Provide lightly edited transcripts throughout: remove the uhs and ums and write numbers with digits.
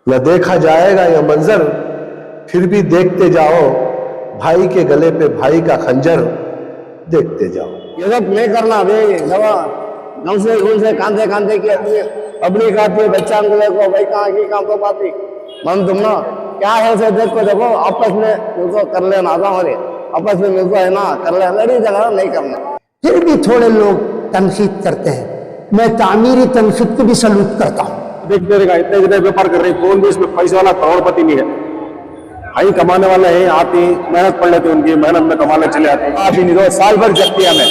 न देखा जाएगा यह मंजर, फिर भी देखते जाओ, भाई के गले पे भाई का खंजर, देखते जाओ। ये सब नहीं करना भाई। दवा गम से घूम से कांधे कांधे की अपनी खाती है बच्चा को भाई कहाँ की काम तो पाती मन तुम ना क्या है से देखो आपस में मिलको कर लेना आता हमारे आपस में मिलको है ना कर लेना लड़ी झगड़ा नहीं करना। फिर भी थोड़े लोग तनकीद करते हैं। मैं तामीरी तनकीद को भी सलूट करता हूँ। देख देगा इतने इतने व्यापार कर रहे हैं, कौन भी इसमें पैसे वाला करोड़पति नहीं है। भाई कमाने वाले हैं, आते मेहनत पड़ लेते उनकी मेहनत में कमाने चले आते हैं। आप ही नहीं दो साल भर जगती हमें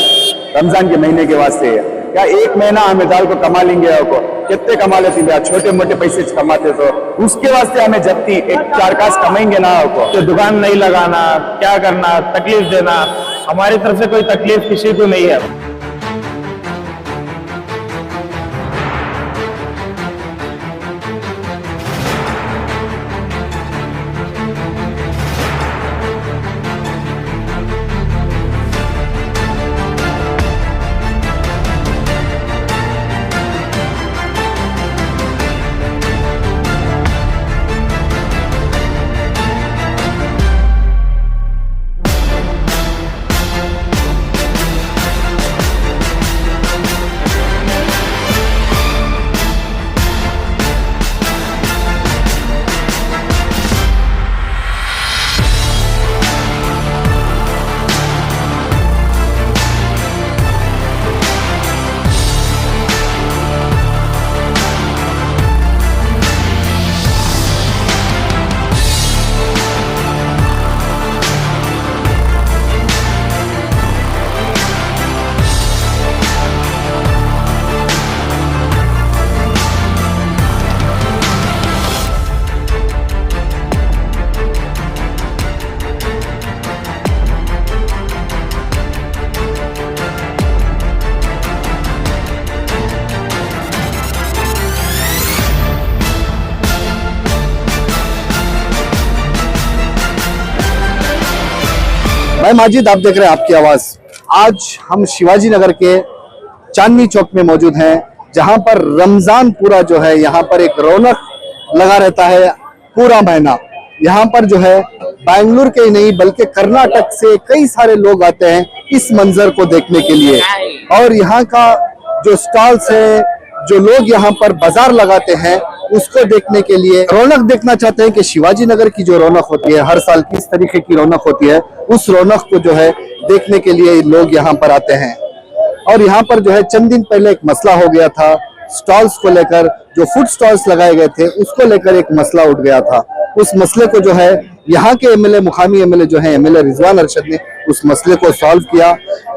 रमजान के महीने के वास्ते है क्या एक महीना हमें दाल को कमा लेंगे को कितने कमा लेती है छोटे मोटे पैसे कमाते तो उसके वास्ते हमें जबती एक चार काश कमाएंगे ना को तो दुकान नहीं लगाना क्या करना तकलीफ देना हमारी तरफ से कोई तकलीफ किसी को नहीं है। मैं माजिद, आप देख रहे हैं आपकी आवाज। आज हम शिवाजी नगर के चांदनी चौक में मौजूद हैं, जहां पर रमजान पूरा जो है यहाँ पर एक रौनक लगा रहता है पूरा महीना। यहाँ पर जो है बेंगलुरु के ही नहीं बल्कि कर्नाटक से कई सारे लोग आते हैं इस मंजर को देखने के लिए। और यहाँ का जो स्टॉल्स है, जो लोग यहाँ पर बाजार लगाते हैं उसको देखने के लिए, रौनक देखना चाहते हैं कि शिवाजी नगर की जो रौनक होती है हर साल किस तरीके की रौनक होती है, उस रौनक को जो है देखने के लिए लोग यहाँ पर आते हैं। और यहाँ पर जो है चंद दिन पहले एक मसला हो गया था स्टॉल्स को लेकर, जो फूड स्टॉल्स लगाए गए थे उसको लेकर एक मसला उठ गया था। उस मसले को जो है यहाँ के एमएलए, मुकामी एमएलए जो है एमएलए रिजवान अरशद ने उस मसले को सॉल्व किया।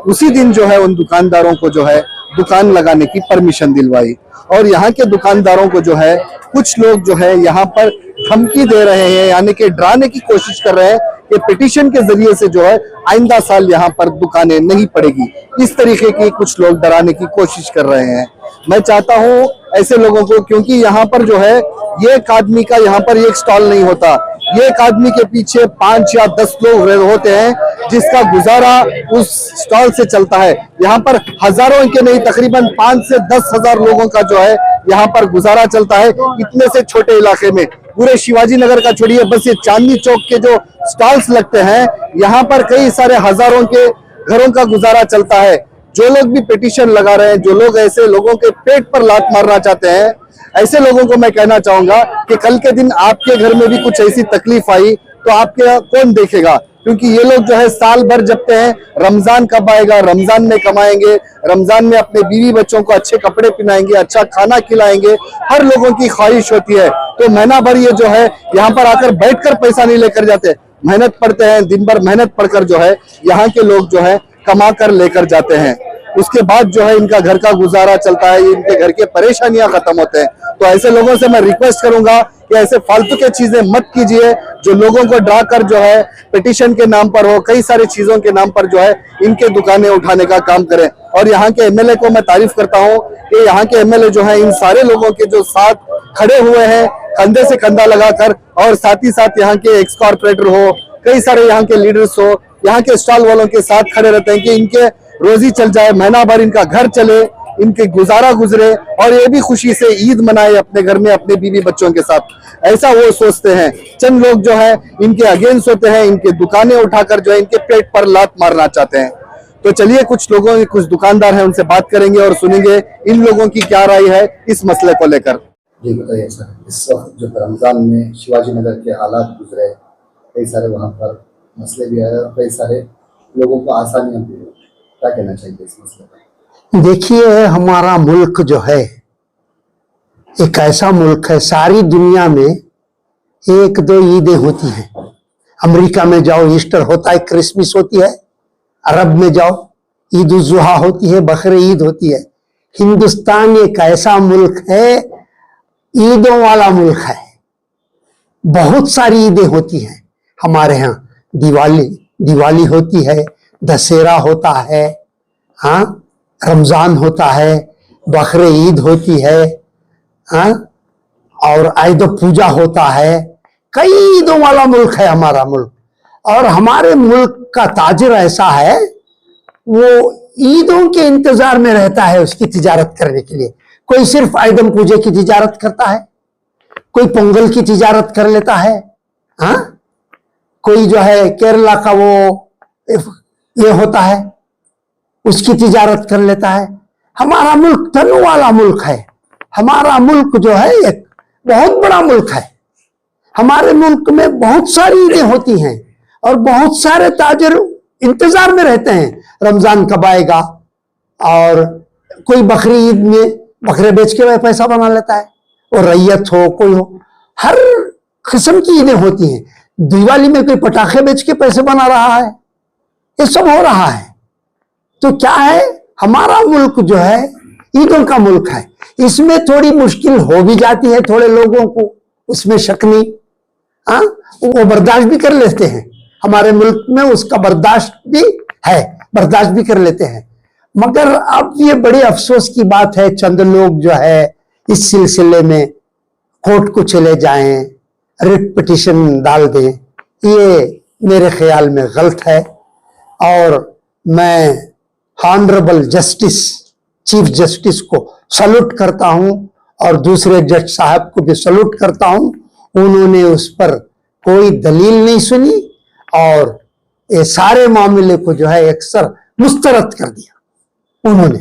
उसी दिन जो है उन दुकानदारों को जो है दुकान लगाने की परमिशन दिलवाई। और यहाँ के दुकानदारों को जो है कुछ लोग जो है यहाँ पर धमकी दे रहे हैं, यानी कि डराने की कोशिश कर रहे हैं कि पिटीशन के जरिए से जो है आइंदा साल यहाँ पर दुकानें नहीं पड़ेगी। इस तरीके की कुछ लोग डराने की कोशिश कर रहे हैं। मैं चाहता हूँ ऐसे लोगों को, क्योंकि यहाँ पर जो है ये एक आदमी का यहाँ पर एक स्टॉल नहीं होता, ये एक आदमी के पीछे 5 या 10 लोग होते हैं जिसका गुजारा उस स्टॉल से चलता है। यहाँ पर हजारों के नहीं तकरीबन 5 से 10 हजार लोगों का जो है यहाँ पर गुजारा चलता है इतने से छोटे इलाके में। पूरे शिवाजी नगर का छोड़िए, बस ये चांदनी चौक के जो स्टॉल्स लगते हैं यहाँ पर कई सारे हजारों के घरों का गुजारा चलता है। जो लोग भी पिटीशन लगा रहे हैं, जो लोग ऐसे लोगों के पेट पर लात मारना चाहते हैं, ऐसे लोगों को मैं कहना चाहूंगा कि कल के दिन आपके घर में भी कुछ ऐसी तकलीफ आई तो आपके कौन देखेगा? क्योंकि ये लोग जो है साल भर जपते हैं रमजान कब आएगा, रमजान में कमाएंगे, रमजान में अपने बीवी बच्चों को अच्छे कपड़े पहनाएंगे, अच्छा खाना खिलाएंगे, हर लोगों की ख्वाहिश होती है। तो महीना भर ये जो है यहाँ पर आकर बैठकर पैसा नहीं लेकर जाते, मेहनत पड़ते हैं, दिन भर मेहनत पढ़कर जो है यहाँ के लोग जो है कमा कर लेकर जाते हैं। उसके बाद जो है इनका घर का गुजारा चलता है, इनके घर के परेशानियां खत्म होते हैं। तो ऐसे लोगों से मैं रिक्वेस्ट करूंगा कि ऐसे फालतू के चीजें मत कीजिए, जो लोगों को डरा कर जो है पिटीशन के नाम पर हो, कई सारी चीजों के नाम पर जो है इनके दुकानें उठाने का काम करें। और यहाँ के एमएलए को मैं तारीफ करता हूँ कि यहाँ के एमएलए जो है इन सारे लोगों के जो साथ खड़े हुए हैं कंधे से कंधा लगाकर, और साथ ही साथ यहाँ के एक्स कॉर्पोरेटर हो, कई सारे यहाँ के लीडर्स हो, यहाँ के स्टॉल वालों के साथ खड़े रहते हैं कि इनके रोजी चल जाए, महीना भर इनका घर चले, इनके गुजारा गुजरे और ये भी खुशी से ईद मनाए अपने घर में अपने बीवी बच्चों के साथ, ऐसा वो सोचते हैं। चंद लोग जो है इनके अगेंस्ट होते हैं, इनके दुकानें उठाकर जो है इनके पेट पर लात मारना चाहते हैं। तो चलिए कुछ लोगों, कुछ दुकानदार हैं, उनसे बात करेंगे और सुनेंगे इन लोगों की क्या राय है इस मसले को लेकर। जी बताइए सर, इस वक्त जो रमजान में शिवाजी नगर के हालात गुजरे, कई सारे वहाँ पर मसले भी आए और कई सारे लोगों को आसानियां भी, क्या कहना चाहिए इस मसले पर? देखिए, हमारा मुल्क जो है एक ऐसा मुल्क है, सारी दुनिया में एक दो ईदें होती हैं। अमेरिका में जाओ ईस्टर होता है, क्रिसमस होती है। अरब में जाओ ईद उल जुहा होती है, बकरे ईद होती है। हिंदुस्तान एक ऐसा मुल्क है, ईदों वाला मुल्क है। बहुत सारी ईदें होती हैं हमारे यहाँ। दिवाली होती है, दशहरा होता है, हाँ, रमजान होता है, बकरे ईद होती है, हाँ, और आयुध पूजा होता है। कई ईदों वाला मुल्क है हमारा मुल्क। और हमारे मुल्क का ताजिर ऐसा है, वो ईदों के इंतजार में रहता है उसकी तिजारत करने के लिए। कोई सिर्फ आयुध पूजे की तिजारत करता है, कोई पोंगल की तिजारत कर लेता है, हाँ, कोई जो है केरला का वो ये होता है उसकी तिजारत कर लेता है। हमारा मुल्क तनु वाला मुल्क है। हमारा मुल्क जो है एक बहुत बड़ा मुल्क है। हमारे मुल्क में बहुत सारी ईदें होती हैं और बहुत सारे ताजिर इंतजार में रहते हैं रमजान कब आएगा। और कोई बकरी ईद में बकरे बेच के वह पैसा बना लेता है, और रैयत हो कोई हो, हर किस्म की ईदें होती हैं। दिवाली में कोई पटाखे बेच के पैसे बना रहा है, ये सब हो रहा है। तो क्या है, हमारा मुल्क जो है ईदों का मुल्क है। इसमें थोड़ी मुश्किल हो भी जाती है थोड़े लोगों को, उसमें शक नहीं, हाँ, वो बर्दाश्त भी कर लेते हैं। हमारे मुल्क में उसका बर्दाश्त भी है, बर्दाश्त भी कर लेते हैं। मगर अब ये बड़े अफसोस की बात है, चंद लोग जो है इस सिलसिले में कोर्ट को चले जाएं, रिट पिटिशन डाल दें, ये मेरे ख्याल में गलत है। और मैं ऑनरेबल जस्टिस, चीफ जस्टिस को सल्यूट करता हूं और दूसरे जज साहब को भी सल्यूट करता हूं। उन्होंने उस पर कोई दलील नहीं सुनी और ये सारे मामले को जो है अक्सर मुस्तरद कर दिया। उन्होंने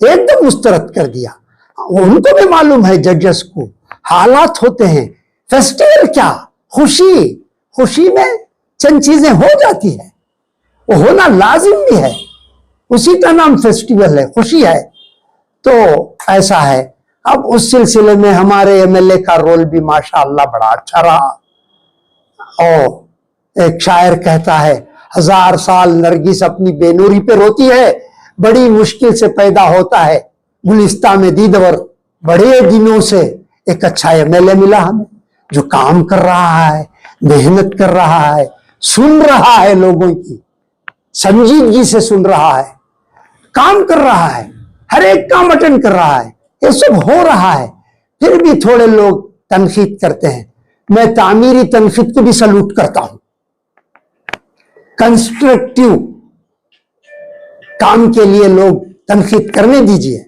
एकदम मुस्तरद कर दिया। उनको भी मालूम है, जजेस को, हालात होते हैं। फेस्टिवल क्या, खुशी में चंद चीजें हो जाती है, वो होना लाजिम भी है, उसी का नाम फेस्टिवल है, खुशी है। तो ऐसा है। अब उस सिलसिले में हमारे एमएलए का रोल भी माशाअल्लाह बड़ा अच्छा रहा। और एक शायर कहता है, 1000 साल नरगिस अपनी बेनूरी पे रोती है, बड़ी मुश्किल से पैदा होता है गुलिस्तान में दीदवर। बड़े दिनों से एक अच्छा एमएलए मिला हमें, जो काम कर रहा है, मेहनत कर रहा है, सुन रहा है, लोगों की संजीदगी से सुन रहा है, काम कर रहा है, हर एक काम अटेंड कर रहा है। ये सब हो रहा है, फिर भी थोड़े लोग तनकीद करते हैं। मैं तामीरी तनकीद को भी सल्यूट करता हूं। कंस्ट्रक्टिव काम के लिए लोग तनकीद करने दीजिए,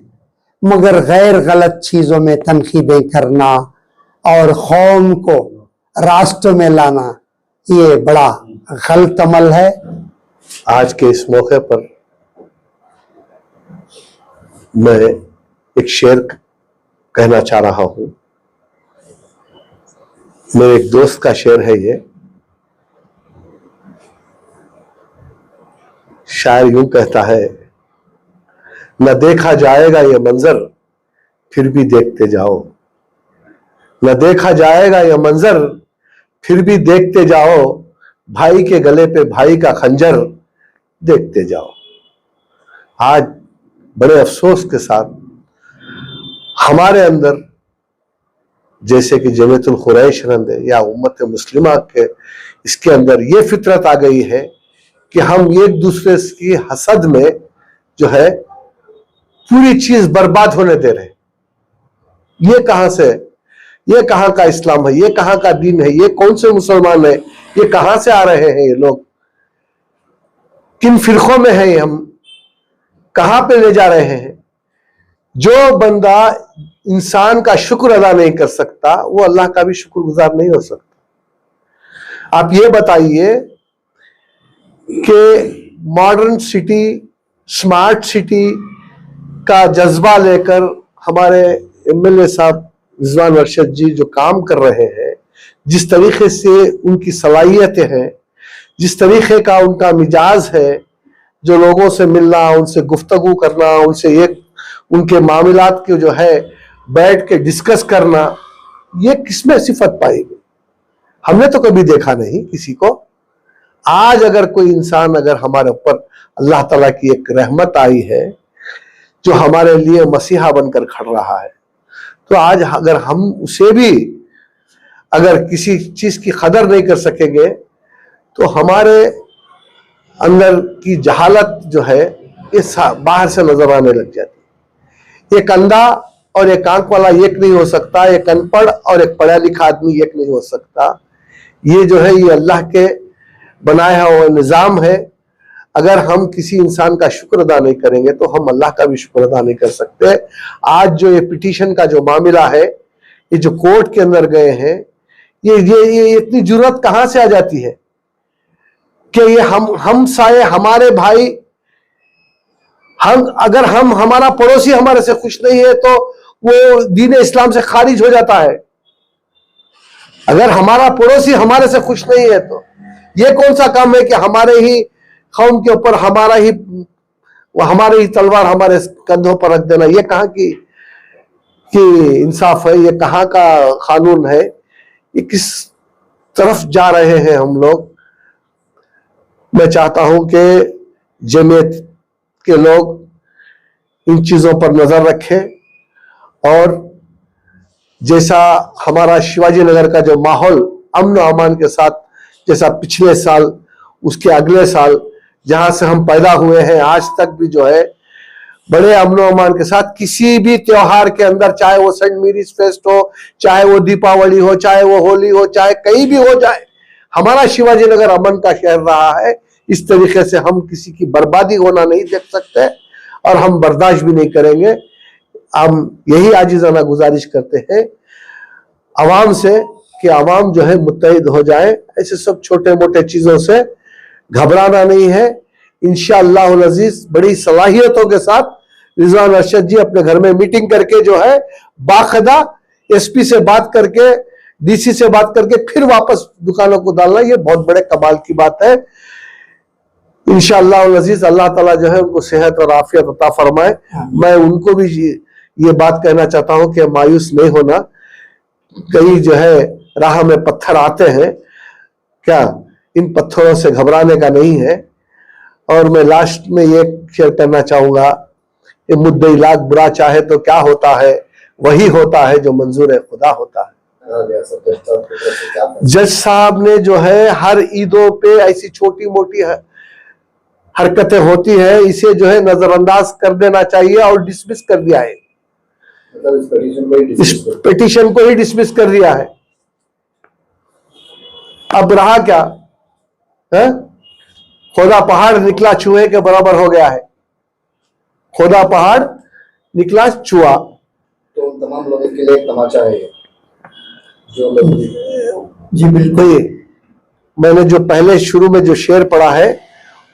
मगर गैर गलत चीजों में तनकीदें करना और कौम को रास्ते में लाना, ये बड़ा गलत अमल है। आज के इस मौके पर मैं एक शेर कहना चाह रहा हूं। मेरे एक दोस्त का शेर है ये। शायर यूं कहता है, न देखा जाएगा ये मंजर फिर भी देखते जाओ, न देखा जाएगा ये मंजर फिर भी देखते जाओ, भाई के गले पे भाई का खंजर देखते जाओ। आज बड़े अफसोस के साथ हमारे अंदर, जैसे कि जमीयतुल कुरैश रंद या उम्मत मुस्लिमा के, इसके अंदर ये फितरत आ गई है कि हम एक दूसरे की हसद में जो है पूरी चीज बर्बाद होने दे रहे। ये कहां से, ये कहां का इस्लाम है, ये कहां का दीन है, ये कौन से मुसलमान है, ये कहां से आ रहे हैं, ये लोग किन फिरकों में हैं, हम कहां पे ले जा रहे हैं। जो बंदा इंसान का शुक्र अदा नहीं कर सकता वो अल्लाह का भी शुक्रगुजार नहीं हो सकता। आप ये बताइए कि मॉडर्न सिटी, स्मार्ट सिटी का जज्बा लेकर हमारे एमएलए साहब रिजवान अरशद जी जो काम कर रहे हैं, जिस तरीके से उनकी सलाहियतें हैं, जिस तरीके का उनका मिजाज है, जो लोगों से मिलना, उनसे गुफ्तगू करना, उनसे एक उनके मामलात के जो है बैठ के डिस्कस करना, ये किसमें सिफत पाएगी? हमने तो कभी देखा नहीं किसी को। आज अगर कोई इंसान, अगर हमारे ऊपर अल्लाह ताला की एक रहमत आई है जो हमारे लिए मसीहा बनकर खड़ रहा है, तो आज अगर हम उसे भी अगर किसी चीज की कदर नहीं कर सकेंगे तो हमारे अंदर की जहालत जो है ये बाहर से नजर आने लग जाती है। एक अंधा और एक आंख वाला एक नहीं हो सकता, एक अनपढ़ और एक पढ़ा लिखा आदमी एक नहीं हो सकता। ये जो है ये अल्लाह के बनाया हुआ निज़ाम है। अगर हम किसी इंसान का शुक्र अदा नहीं करेंगे तो हम अल्लाह का भी शुक्र अदा नहीं कर सकते। आज जो ये पिटीशन का जो मामला है, ये जो कोर्ट के अंदर गए हैं, ये इतनी जरूरत कहां से आ जाती है कि ये हम साये हमारे भाई, अगर हमारा पड़ोसी हमारे से खुश नहीं है तो वो दीन इस्लाम से खारिज हो जाता है। अगर हमारा पड़ोसी हमारे से खुश नहीं है तो ये कौन सा काम है कि हमारे ही कौम के ऊपर हमारे ही तलवार हमारे कंधों पर रख देना? ये कहाँ की इंसाफ है? ये कहाँ का कानून है? ये किस तरफ जा रहे हैं हम लोग? मैं चाहता हूं कि जमीयत के लोग इन चीजों पर नजर रखें और जैसा हमारा शिवाजी नगर का जो माहौल अमन और अमान के साथ, जैसा पिछले साल, उसके अगले साल, जहां से हम पैदा हुए हैं आज तक भी जो है बड़े अमन और अमान के साथ किसी भी त्योहार के अंदर, चाहे वो सेंट मेरीज फेस्ट हो, चाहे वो दीपावली हो, चाहे वो होली हो, चाहे कहीं भी हो जाए, हमारा शिवाजी नगर अमन का शहर रहा है। इस तरीके से हम किसी की बर्बादी होना नहीं देख सकते और हम बर्दाश्त भी नहीं करेंगे। हम यही आजिज़ाना गुजारिश करते हैं आवाम से कि आवाम जो है मुत्तहिद हो जाए। ऐसे सब छोटे मोटे चीजों से घबराना नहीं है। इंशाअल्लाह अज़ीज बड़ी सलाहियतों के साथ रिजवान अरशद जी अपने घर में मीटिंग करके जो है बाखदा एसपी से बात करके, डीसी से बात करके फिर वापस दुकानों को डालना, ये बहुत बड़े कमाल की बात है। इंशाअल्लाह अज़ीज अल्लाह ताला जो है उनको सेहत और आफियत अता फरमाए। मैं उनको भी ये बात कहना चाहता हूं कि मायूस नहीं होना। कई जो है राह में पत्थर आते हैं, क्या इन पत्थरों से घबराने का नहीं है। और मैं लास्ट में ये शेयर करना चाहूंगा कि मुद्दई लाख बुरा चाहे तो क्या होता है, वही होता है जो मंजूर खुदा होता है। जज साहब ने जो है हर ईदों पे ऐसी छोटी मोटी हरकतें होती है, इसे जो है नजरअंदाज कर देना चाहिए और डिसमिस कर दिया है। इस पिटीशन को ही डिसमिस कर दिया है। अब रहा क्या है? खुदा पहाड़ निकला चूहे के बराबर हो गया है। खुदा पहाड़ निकला चूहा। तो उन तमाम लोगों के लिए एक तमाचा है ये, जो लोग जी बिल्कुल। मैंने जो पहले शुरू में जो शेर पढ़ा है,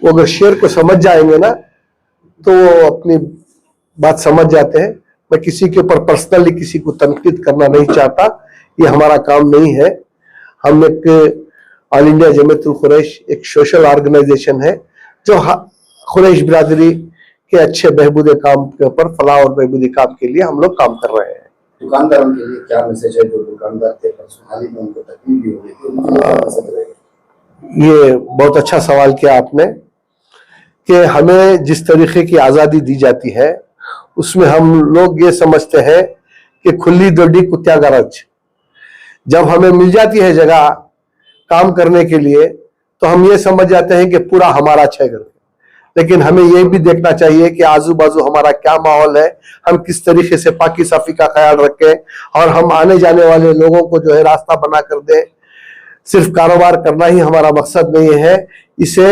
वो अगर शेर को समझ जाएंगे ना तो वो अपनी बात समझ जाते हैं। मैं किसी के ऊपर पर्सनली किसी को तनकीद करना नहीं चाहता, ये हमारा काम नहीं है। हम एक ऑल इंडिया जमीयतुल कुरैश एक सोशल ऑर्गेनाइजेशन है जो कुरैश बिरादरी के अच्छे बहबूद काम के ऊपर, फलाह और बहबूदी काम के लिए हम लोग काम कर रहे हैं। दुकानदारों के लिए क्या मैसेज है? जो दुकानदार थे पर्सनली में उनको तकलीफ भी हो रही थी, उनके लिए क्या मैसेज रहेगा? ये बहुत अच्छा सवाल किया आपने कि हमें जिस तरीके की आज़ादी दी जाती है उसमें हम लोग ये समझते हैं कि खुली दोडी कुत्या गरज। जब हमें मिल जाती है जगह काम करने के लिए तो हम ये समझ जाते हैं कि पूरा हमारा अच्छा है। लेकिन हमें ये भी देखना चाहिए कि आजू बाजू हमारा क्या माहौल है, हम किस तरीके से पाकी साफी का ख्याल रखें और हम आने जाने वाले लोगों को जो है रास्ता बना कर दें। सिर्फ कारोबार करना ही हमारा मकसद नहीं है, इसे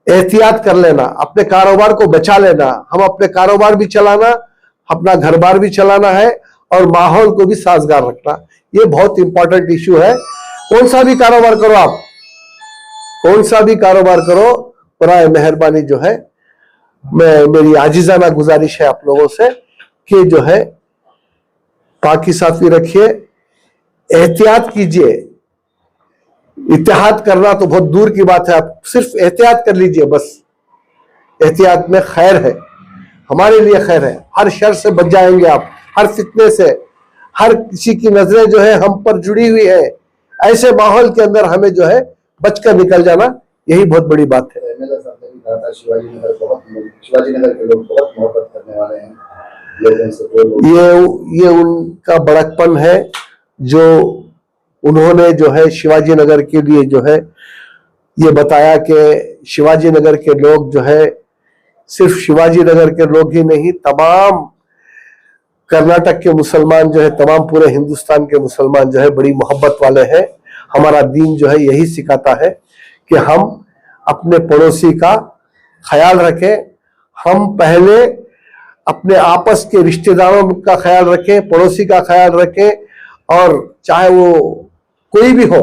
एहतियात कर लेना, अपने कारोबार को बचा लेना। हम अपने कारोबार भी चलाना, अपना घर बार भी चलाना है और माहौल को भी साजगार रखना, ये बहुत इंपॉर्टेंट इश्यू है। कौन सा भी कारोबार करो आप, कौन सा भी कारोबार करो, बराए मेहरबानी जो है मेरी आजिजाना गुजारिश है आप लोगों से कि जो है पाकी साफी रखिए, एहतियात कीजिए। इत्तेहाद करना तो बहुत दूर की बात है, आप सिर्फ एहतियात कर लीजिए बस। एहतियात में खैर है, हमारे लिए खैर है। हर शर से बच जाएंगे आप, हर फितने से। हर किसी की नजरें जो है हम पर जुड़ी हुई है, ऐसे माहौल के अंदर हमें जो है बचकर निकल जाना, यही बहुत बड़ी बात है। शिवाजी नगर के लोग बहुत मोहब्बत करने वाले हैं, ये उनका बड़कपन है जो उन्होंने जो है शिवाजी नगर के लिए जो है ये बताया कि शिवाजी नगर के लोग जो है सिर्फ शिवाजी नगर के लोग ही नहीं, तमाम कर्नाटक के मुसलमान जो है, तमाम पूरे हिंदुस्तान के मुसलमान जो है बड़ी मोहब्बत वाले हैं। हमारा दीन जो है यही सिखाता है कि हम अपने पड़ोसी का ख्याल रखें। हम पहले अपने आपस के रिश्तेदारों का ख्याल रखें, पड़ोसी का ख्याल रखें, और चाहे वो कोई भी हो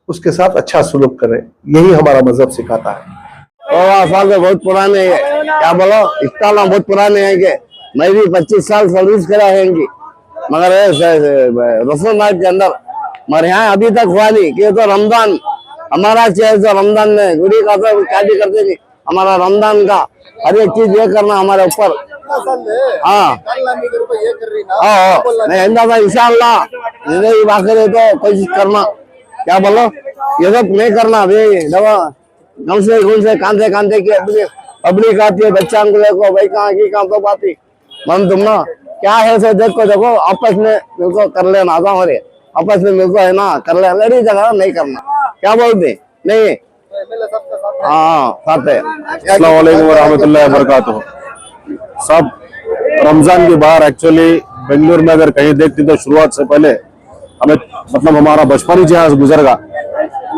उसके साथ अच्छा सुलूक करें। यही हमारा मजहब सिखाता है। साल तो बहुत पुराने है, क्या बोलो, इतना ना बहुत पुराने हैं कि मैं भी 25 साल सर्विस करा है इनकी, मगर रसूलनाथ के अंदर मगर यहाँ अभी तक हुआ नहीं कि तो रमजान हमारा चेहरे तो रमजान में गुड़ी का तो क्या भी करते नहीं, हमारा रमजान का हर एक चीज ये करना हमारे ऊपर। हाँ नहीं इंशाअल्लाह जिंदगी बाकी रहे तो कोशिश करना, क्या बोलो, ये सब नहीं करना भाई। दवा गम से कांदे की पब्लिक आती है, बच्चा को देखो भाई कहाँ की काम तो बाती मन तुम ना क्या है से देखो आपस में मिलकर कर लेना, आता हमारे आपस में मिलकर है ना कर ले, लड़ी जगह नहीं करना, क्या बोलते नहीं। हाँ साथ है। अस्सलाम वालेकुम वरहमतुल्लाहि वबरकातुहू। सब रमजान के बाहर एक्चुअली बेंगलुरु में अगर कहीं देखते तो शुरुआत से पहले हमें मतलब हमारा बचपन ही जहाँ गुजरगा,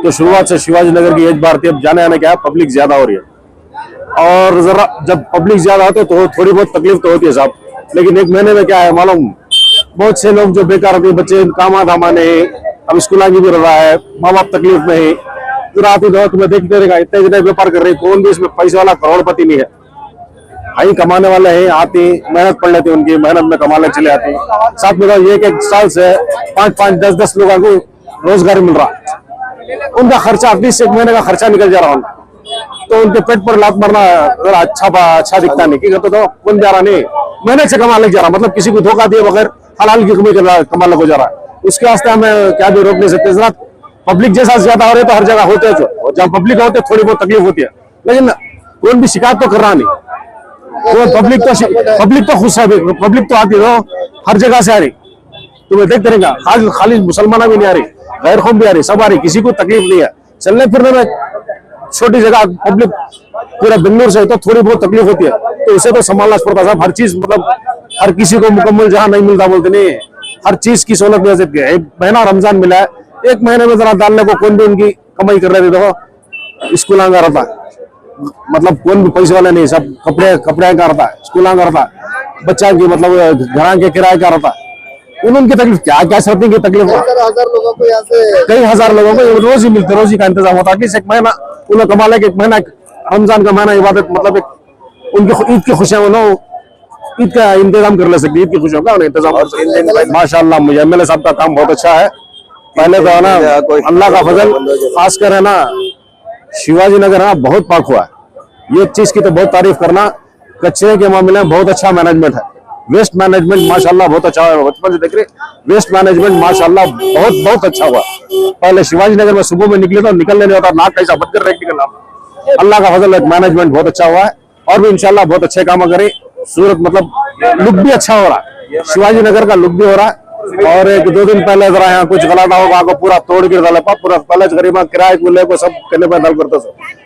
तो शुरुआत से शिवाजी नगर की एज बार थी। अब जाने आने क्या है, पब्लिक ज्यादा हो रही है, और जरा जब पब्लिक ज्यादा होते तो थोड़ी बहुत तकलीफ तो होती है साहब। लेकिन एक महीने में क्या है मालूम, बहुत से लोग जो बेकार होते बच्चे काम धामा नहीं, अब स्कूल की भी रहा है, माँ बाप तकलीफ में ही रात दो तुम्हें देखते रहेगा, इतने इतने व्यापार कर रहे, कौन भी इसमें पैसे वाला करोड़पति नहीं है। हाई कमाने वाले हैं, आते मेहनत पड़ लेते, उनकी मेहनत में कमाने चले आते हैं। साथ में एक साल से 5-5, 10-10 लोगों को रोजगार मिल रहा, उनका खर्चा एटलीस्ट एक महीने का खर्चा निकल जा रहा उनका, तो उनके पेट पर लात मारना अच्छा दिखता नहीं। क्या तो कौन जा रहा नहीं, मेहनत से कमा लग जा रहा, मतलब किसी को धोखा दिए बगैर हलाल की कमा लग हो जा रहा है। उसके वास्ते हमें क्या भी रोक नहीं सकते। जरा पब्लिक जैसा ज्यादा हो रहे तो हर जगह होते हैं, जो जब पब्लिक होते थोड़ी बहुत तकलीफ होती है, लेकिन कौन भी शिकायत तो कर रहा नहीं। वो पब्लिक तो खुश है, पब्लिक तो आती है, हर जगह से आ रही, तुम्हें देखते रहेगा। खाली मुसलमान भी नहीं आ रही, गैर कौम भी आ रही, सब आ रही, किसी को तकलीफ नहीं है। चलने फिरने में छोटी जगह पब्लिक पूरा बेंगलुरु से तो थोड़ी बहुत तकलीफ होती है, तो उसे तो संभालना पड़ता है। हर चीज मतलब हर किसी को मुकम्मल जहाँ नहीं मिलता बोलते नहीं, हर चीज की सहूलत मिल सकती है। एक महीना रमजान मिला है, एक महीने में जरा डालने को कौन भी उनकी कमाई कर रहे थे, देखो स्कूल आंगा रहता है, मतलब कौन भी पैसे वाले नहीं, सब कपड़े का रहता है, स्कूल आंगा रहता है, बच्चा की मतलब घर के किराए का रहता है। उनकी तकलीफ क्या सर्दी की तकलीफ, कई हजार लोगों को रोज ही मिलते, रोजी का इंतजाम होता है। एक महीना उन्हें कमा ले, एक महीना रमजान का महीना इबादत मतलब एक उनकी ईद की खुशियां, ईद का इंतजाम कर ले सकते, ईद की खुशियों का इंतजाम। माशाल्लाह मुझे एमएलए साहब का काम बहुत अच्छा है। पहले तो है ना अल्लाह का फजल, खासकर है ना शिवाजी नगर है बहुत पाक हुआ है, ये चीज की तो बहुत तारीफ करना। कचरे के मामले में बहुत अच्छा मैनेजमेंट है, वेस्ट मैनेजमेंट माशाल्लाह बहुत अच्छा है। बचपन से देख रहे वेस्ट मैनेजमेंट माशाल्लाह बहुत अच्छा हुआ। पहले शिवाजी नगर में सुबह में निकले तो निकलने नहीं होता, नाक कैसा बंद कर निकलना। अल्लाह का फजल मैनेजमेंट बहुत अच्छा हुआ है, और भी इंशाल्लाह बहुत अच्छे काम करें। सूरत मतलब लुक भी अच्छा हो रहा है, शिवाजी नगर का लुक भी हो रहा है। और 1-2 दिन पहले जरा यहाँ कुछ गलत होगा को पूरा तोड़ गिर डाला, पूरा कॉलेज गरीबा किराए को लेकर सब करने पर दल करते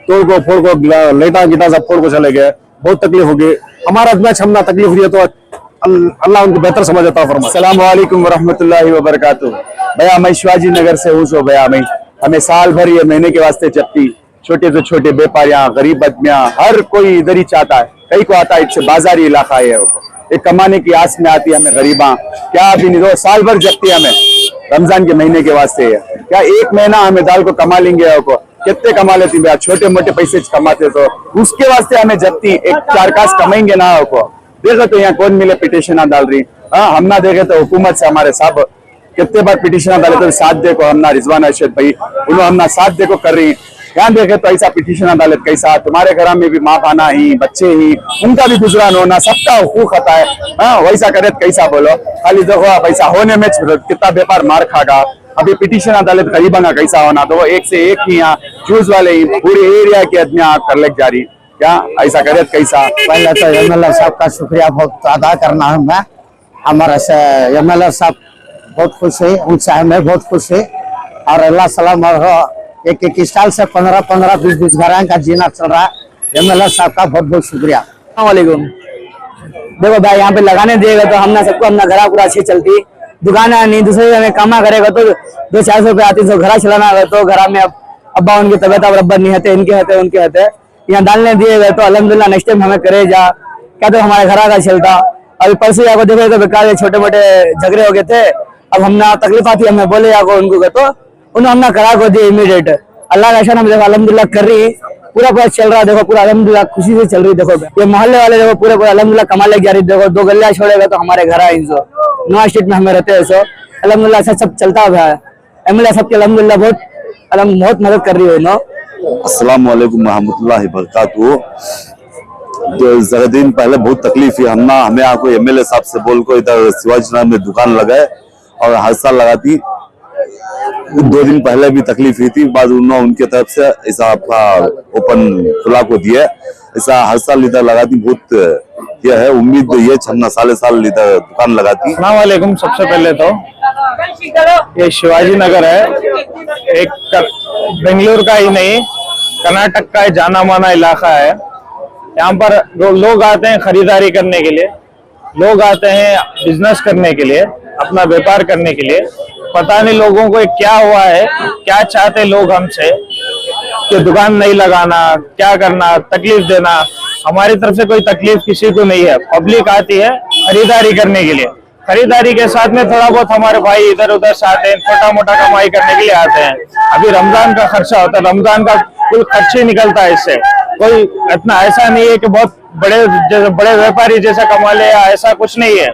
तोड़ को फोड़ को लेटा गिटा सब फोड़ को चले गए, बहुत तकलीफ होगी। हमारा मैच हमना तकलीफ हुई है तो अल्लाह उनको बेहतर समझता है। अस्सलाम वालेकुम वरहमतुल्लाहि वबरकातुहू। भैया मैं शिवाजी नगर से हूँ, सो भैया मैं हमें साल भर ये महीने के वास्ते चपती, छोटे से छोटे व्यापारियां, गरीब आदमियां, हर कोई इधर ही चाहता है, कई को आता है इससे बाजारी इलाका है, एक कमाने की आस में आती है हमें गरीबा। क्या अभी नहीं, 2 साल भर जगती है हमें रमजान के महीने के वास्ते। क्या 1 महीना हमें दाल को कमा लेंगे, को कितने कमा लेती भैया, छोटे मोटे पैसे कमाते तो उसके वास्ते हमें जगती। एक 4 कास कमाएंगे ना को देखो तो यहाँ कौन मिले पिटिशन डाल रही। हाँ, हम ना देखे तो हुकूमत से हमारे साहब कितने बार पिटिशन डाले तो साथ देखो, हम ना रिजवान अरशद भाई उन्होंने हम ना साथ देखो कर रही। यहाँ देखे तो ऐसा पिटिशन डाले कैसा तुम्हारे घर में भी माँ खाना ही बच्चे ही उनका भी गुजरान होना, सबका हुकूक होता है। हाँ, वैसा करे कैसा बोलो, खाली देखो पैसा होने में कितना व्यापार मार खागा। अभी पिटिशन अदालत गरीबा का कैसा होना, तो वो एक से एक ही यहाँ जूस वाले ही पूरे एरिया के आदमी कर ले जा रही। क्या ऐसा करे कैसा। पहले तो एमएलए साहब का शुक्रिया बहुत अदा करना है। मैं हमारे से एमएलए साहब बहुत खुश है, उनसे हमें बहुत खुश है। और अल्लाह सलाम और एक साल से 15-15, 20-20 घर का जीना चल रहा है। एमएलए साहब का बहुत बहुत शुक्रिया। अस्सलाम वालेकुम। देखो भाई, यहाँ पे लगाने दिएगा तो हमने सबको अपना घर पूरा अच्छी चलती। दुकान नहीं, दूसरे हमें कामा करेगा तो 200-400 रुपये आती, तो घर चलाना है तो घर में अब्बा उनकी तबियत बराबर नहीं होते, इनके होते उनके होते। यहाँ डालने दिए गए तो अल्हम्दुलिल्लाह नेक्स्ट टाइम हमें करे जा क्या तो हमारे घर का चलता। अभी परसों यहाँ को देखे तो बेकार छोटे मोटे झगड़े हो गए थे। अब हमने तकलीफ आती, हमें बोले यहाँ को उनको तो उन्होंने हमने करा को दिए इमीडिएट। अल्लाह का शान हम देखो अल्हम्दुलिल्लाह कर रही, पूरा चल रहा है। देखो पूरा अल्हम्दुलिल्लाह खुशी से चल रही। देखो ये मोहल्ले वाले देखो पूरे अल्हम्दुलिल्लाह कमा ले जा रही। देखो 2 गलियां छोड़ेगा तो हमारे घर आए नवा स्ट्रीट में हमें रहते हैं। सो अल्हम्दुलिल्लाह सब चलता है। एमएलए सबके अल्हम्दुलिल्लाह बहुत मदद कर रही है। अस्सलाम वालेकुम रहमतुल्लाहि बरकातहू। तो ज़रा दिन पहले बहुत तकलीफ हुई, हमें आपको एमएलए साहब से बोल को इधर शिवाजी नगर में दुकान लगाए और हर साल लगाती। 2 दिन पहले भी तकलीफ हुई थी, बाद उन्होंने उनके तरफ से ऐसा आपका ओपन खुला को दिया, ऐसा हर साल इधर लगाती। बहुत यह है उम्मीद ये छन्ना साल इधर दुकान लगाती। अस्सलाम वालेकुम। सबसे पहले तो ये शिवाजी नगर है, एक बेंगलुरु का ही नहीं कर्नाटक का जाना माना इलाका है। यहाँ पर लोग आते हैं खरीदारी करने के लिए, लोग आते हैं बिजनेस करने के लिए, अपना व्यापार करने के लिए। पता नहीं लोगों को क्या हुआ है, क्या चाहते लोग हमसे कि दुकान नहीं लगाना, क्या करना, तकलीफ देना। हमारी तरफ से कोई तकलीफ किसी को नहीं है। पब्लिक आती है खरीदारी करने के लिए, खरीदारी के साथ में थोड़ा बहुत हमारे भाई इधर उधर से आते हैं, छोटा मोटा कमाई करने के लिए आते हैं। अभी रमजान का खर्चा होता है, रमजान का कुल खर्च ही निकलता है इससे। कोई इतना ऐसा नहीं है कि बहुत बड़े व्यापारी जैसा कमा ले, या ऐसा कुछ नहीं है।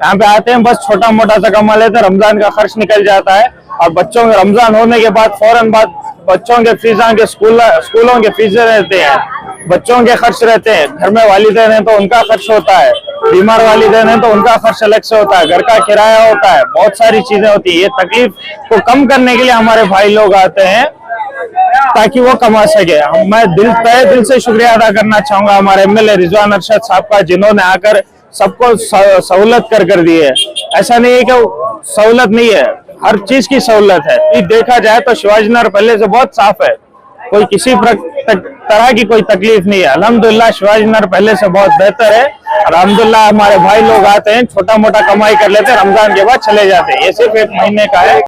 यहाँ पे आते हैं बस छोटा मोटा सा कमा लेते हैं, रमजान का खर्च निकल जाता है। और बच्चों के रमजान होने के बाद फौरन बाद बच्चों के फीसा के स्कूलों के फीस रहते हैं, बच्चों के खर्च रहते हैं, घर में वालिदैन हैं तो उनका खर्च होता है, बीमार वालिदैन हैं तो उनका खर्च अलग से होता है, घर का किराया होता है, बहुत सारी चीजें होती है। ये तकलीफ को कम करने के लिए हमारे भाई लोग आते हैं ताकि वो कमा सके। मैं तहे दिल से शुक्रिया अदा करना चाहूंगा हमारे एमएलए रिजवान अरशद साहब का, जिन्होंने आकर सबको सहूलत कर दी है। ऐसा नहीं है कि सहूलत नहीं है, हर चीज की सहूलत है। ये देखा जाए तो शिवाजी नगर पहले से बहुत साफ है, कोई किसी तरह की कोई तकलीफ नहीं है। अल्हम्दुलिल्लाह शिवाजी नगर पहले से बहुत बेहतर है। और अल्हम्दुलिल्लाह हमारे भाई लोग आते हैं, छोटा मोटा कमाई कर लेते हैं, रमजान के बाद चले जाते हैं। ये सिर्फ 1 महीने का है।